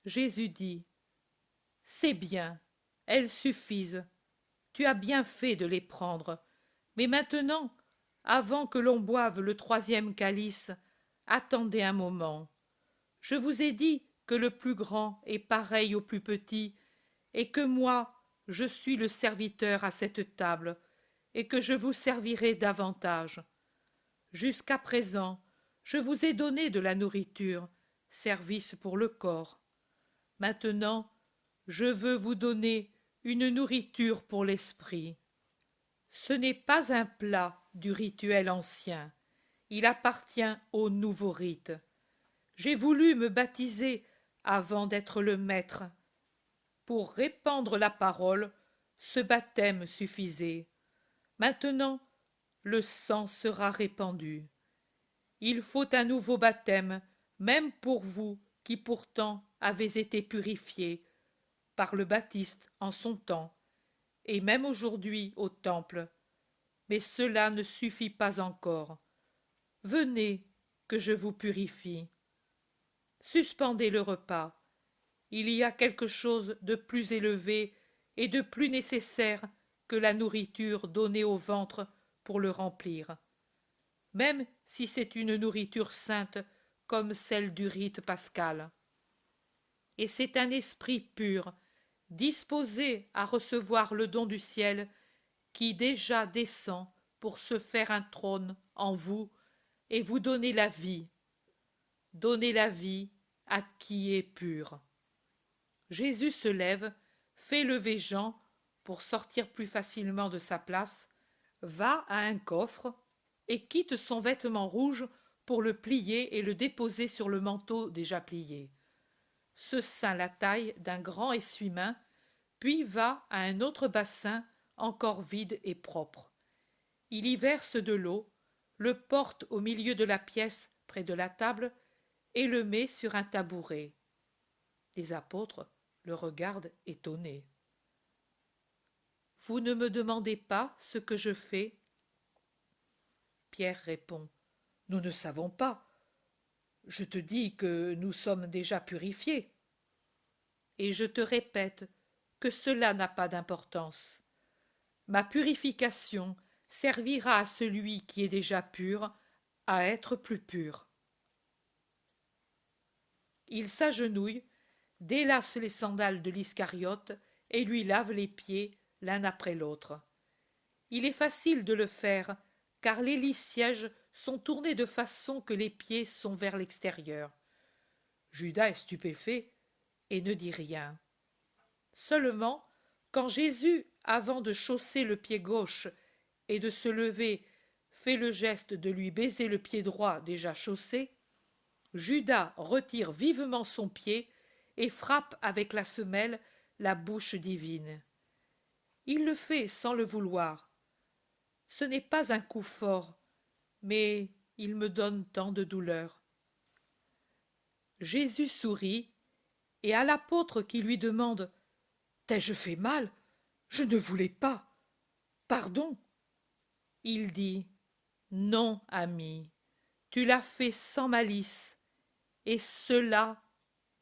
Jésus dit: C'est bien, elles suffisent. Tu as bien fait de les prendre. Mais maintenant, avant que l'on boive le troisième calice, attendez un moment. Je vous ai dit que le plus grand est pareil au plus petit, et que moi, je suis le serviteur à cette table, et que je vous servirai davantage. Jusqu'à présent, je vous ai donné de la nourriture, service pour le corps. Maintenant, je veux vous donner une nourriture pour l'esprit. Ce n'est pas un plat du rituel ancien, il appartient au nouveau rite. J'ai voulu me baptiser avant d'être le maître. Pour répandre la parole, ce baptême suffisait. Maintenant, le sang sera répandu. Il faut un nouveau baptême, même pour vous qui pourtant avez été purifiés par le Baptiste en son temps, et même aujourd'hui au temple. Mais cela ne suffit pas encore. Venez, que je vous purifie. Suspendez le repas. Il y a quelque chose de plus élevé et de plus nécessaire que la nourriture donnée au ventre pour le remplir, même si c'est une nourriture sainte comme celle du rite pascal. Et c'est un esprit pur, disposé à recevoir le don du ciel, qui déjà descend pour se faire un trône en vous et vous donner la vie. Donnez la vie à qui est pur. Jésus se lève, fait lever Jean pour sortir plus facilement de sa place, va à un coffre et quitte son vêtement rouge pour le plier et le déposer sur le manteau déjà plié. Se ceint la taille d'un grand essuie-main, puis va à un autre bassin encore vide et propre. Il y verse de l'eau, le porte au milieu de la pièce près de la table et le met sur un tabouret. Les apôtres le regardent étonnés. Vous ne me demandez pas ce que je fais? Pierre répond: Nous ne savons pas. Je te dis que nous sommes déjà purifiés. Et je te répète que cela n'a pas d'importance. Ma purification servira à celui qui est déjà pur à être plus pur. Il s'agenouille, délace les sandales de l'Iscariote et lui lave les pieds l'un après l'autre. Il est facile de le faire, car les lits sièges sont tournés de façon que les pieds sont vers l'extérieur. Judas est stupéfait et ne dit rien. Seulement, quand Jésus, avant de chausser le pied gauche et de se lever, fait le geste de lui baiser le pied droit déjà chaussé, Judas retire vivement son pied et frappe avec la semelle la bouche divine. Il le fait sans le vouloir. Ce n'est pas un coup fort, mais il me donne tant de douleur. Jésus sourit, et à l'apôtre qui lui demande: T'ai-je fait mal? Je ne voulais pas. Pardon. Il dit: Non, ami, tu l'as fait sans malice, et cela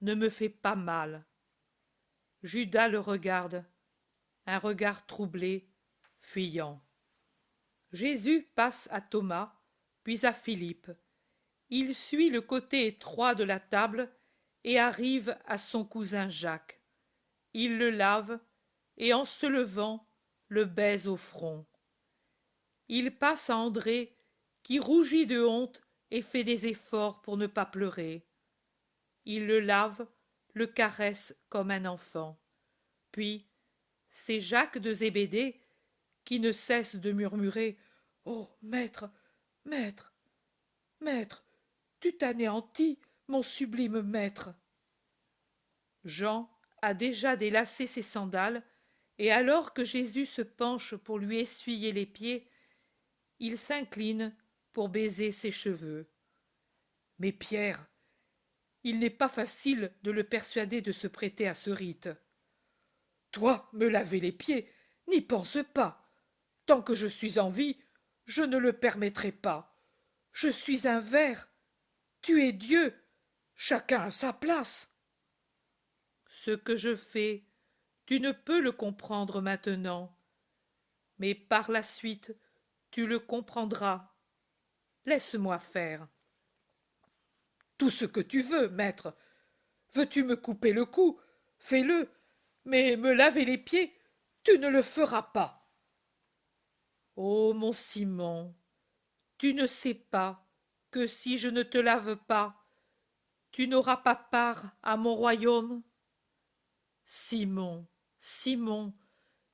ne me fait pas mal. Judas le regarde, un regard troublé, fuyant. Jésus passe à Thomas, puis à Philippe. Il suit le côté étroit de la table et arrive à son cousin Jacques. Il le lave et, en se levant, le baise au front. Il passe à André, qui rougit de honte et fait des efforts pour ne pas pleurer. Il le lave, le caresse comme un enfant. Puis, c'est Jacques de Zébédée qui ne cesse de murmurer: Oh, maître, maître, maître, tu t'anéantis, mon sublime maître. Jean a déjà délacé ses sandales, et alors que Jésus se penche pour lui essuyer les pieds, il s'incline pour baiser ses cheveux. Mais Pierre, il n'est pas facile de le persuader de se prêter à ce rite. Toi, me laver les pieds, n'y pense pas. Tant que je suis en vie, je ne le permettrai pas. Je suis un ver. Tu es Dieu. Chacun a sa place. Ce que je fais, tu ne peux le comprendre maintenant, mais par la suite, tu le comprendras. Laisse-moi faire. Tout ce que tu veux, maître. Veux-tu me couper le cou? Fais-le. Mais me laver les pieds, tu ne le feras pas. Ô mon Simon, tu ne sais pas que si je ne te lave pas, tu n'auras pas part à mon royaume? Simon, Simon,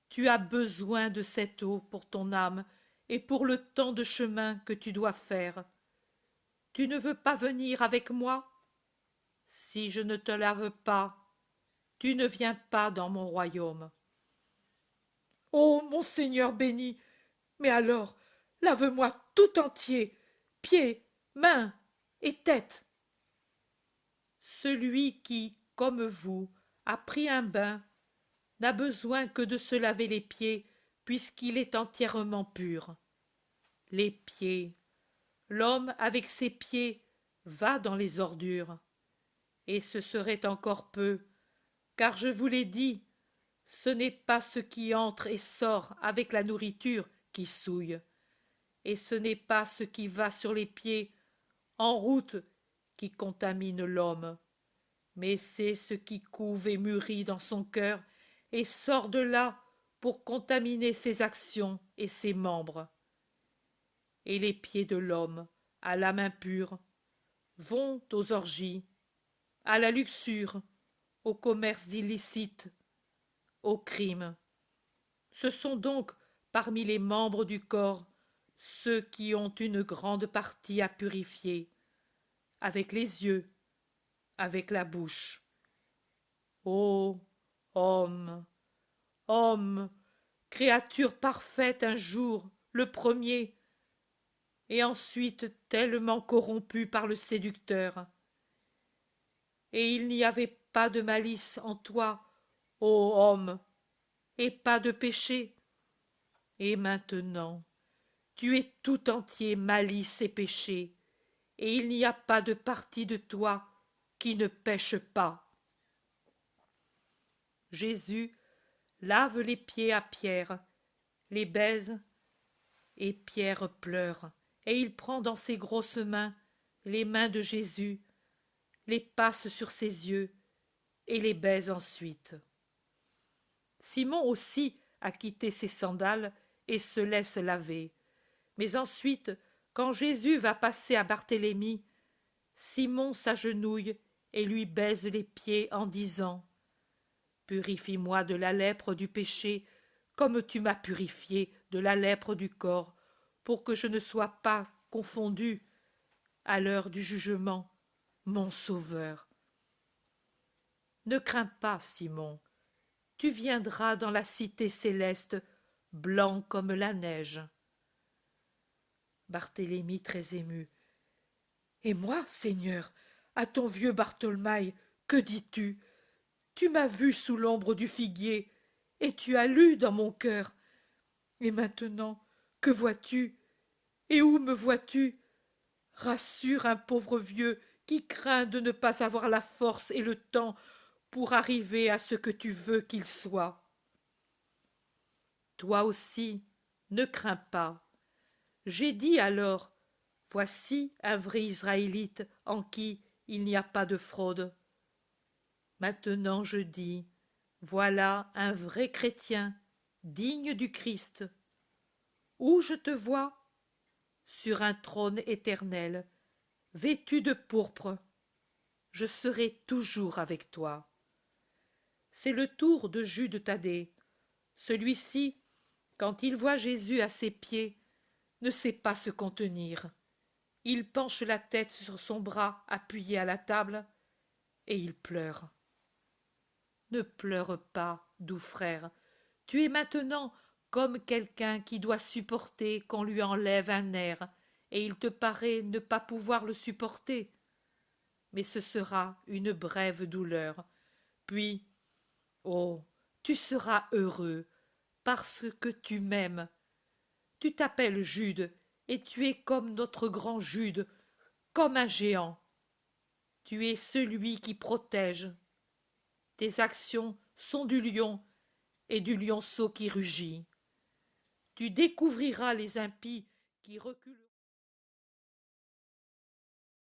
tu as besoin de cette eau pour ton âme et pour le temps de chemin que tu dois faire. Tu ne veux pas venir avec moi? Si je ne te lave pas, tu ne viens pas dans mon royaume. Ô mon Seigneur béni, mais alors, lave-moi tout entier, pieds, mains et tête. Celui qui, comme vous, a pris un bain, n'a besoin que de se laver les pieds, puisqu'il est entièrement pur. Les pieds. L'homme avec ses pieds va dans les ordures. Et ce serait encore peu, car je vous l'ai dit, ce n'est pas ce qui entre et sort avec la nourriture qui souille, et ce n'est pas ce qui va sur les pieds en route qui contamine l'homme, mais c'est ce qui couve et mûrit dans son cœur et sort de là pour contaminer ses actions et ses membres. Et les pieds de l'homme, à l'âme impure, vont aux orgies, à la luxure, au commerce illicite, au crime. Ce sont donc, parmi les membres du corps, ceux qui ont une grande partie à purifier, avec les yeux, avec la bouche. Ô homme, homme, créature parfaite un jour, le premier, et ensuite tellement corrompu par le séducteur. Et il n'y avait pas de malice en toi, ô homme, et pas de péché. Et maintenant, tu es tout entier malice et péché, et il n'y a pas de partie de toi qui ne pêche pas. Jésus lave les pieds à Pierre, les baise, et Pierre pleure, et il prend dans ses grosses mains les mains de Jésus, les passe sur ses yeux, et les baise ensuite. Simon aussi a quitté ses sandales et se laisse laver. Mais ensuite, quand Jésus va passer à Barthélemy, Simon s'agenouille et lui baise les pieds en disant « Purifie-moi de la lèpre du péché, comme tu m'as purifié de la lèpre du corps, pour que je ne sois pas confondu à l'heure du jugement, mon Sauveur. » Ne crains pas, Simon, tu viendras dans la cité céleste, blanc comme la neige. Barthélemy très ému. Et moi, Seigneur, à ton vieux Bartholomaï, que dis-tu? Tu m'as vu sous l'ombre du figuier, et tu as lu dans mon cœur. Et maintenant, que vois-tu? Et où me vois-tu? Rassure un pauvre vieux qui craint de ne pas avoir la force et le temps pour arriver à ce que tu veux qu'il soit. Toi aussi, ne crains pas. J'ai dit alors, voici un vrai Israélite en qui il n'y a pas de fraude. Maintenant je dis, voilà un vrai chrétien, digne du Christ. Où je te vois? Sur un trône éternel, vêtu de pourpre. Je serai toujours avec toi. C'est le tour de Jude Thaddée. Celui-ci, quand il voit Jésus à ses pieds, ne sait pas se contenir. Il penche la tête sur son bras appuyé à la table, et il pleure. Ne pleure pas, doux frère. Tu es maintenant comme quelqu'un qui doit supporter qu'on lui enlève un nerf, et il te paraît ne pas pouvoir le supporter. Mais ce sera une brève douleur. Puis, oh, tu seras heureux, parce que tu m'aimes. Tu t'appelles Jude, et tu es comme notre grand Jude, comme un géant. Tu es celui qui protège. tes actions sont du lion et du lionceau qui rugit. Tu découvriras les impies qui reculent.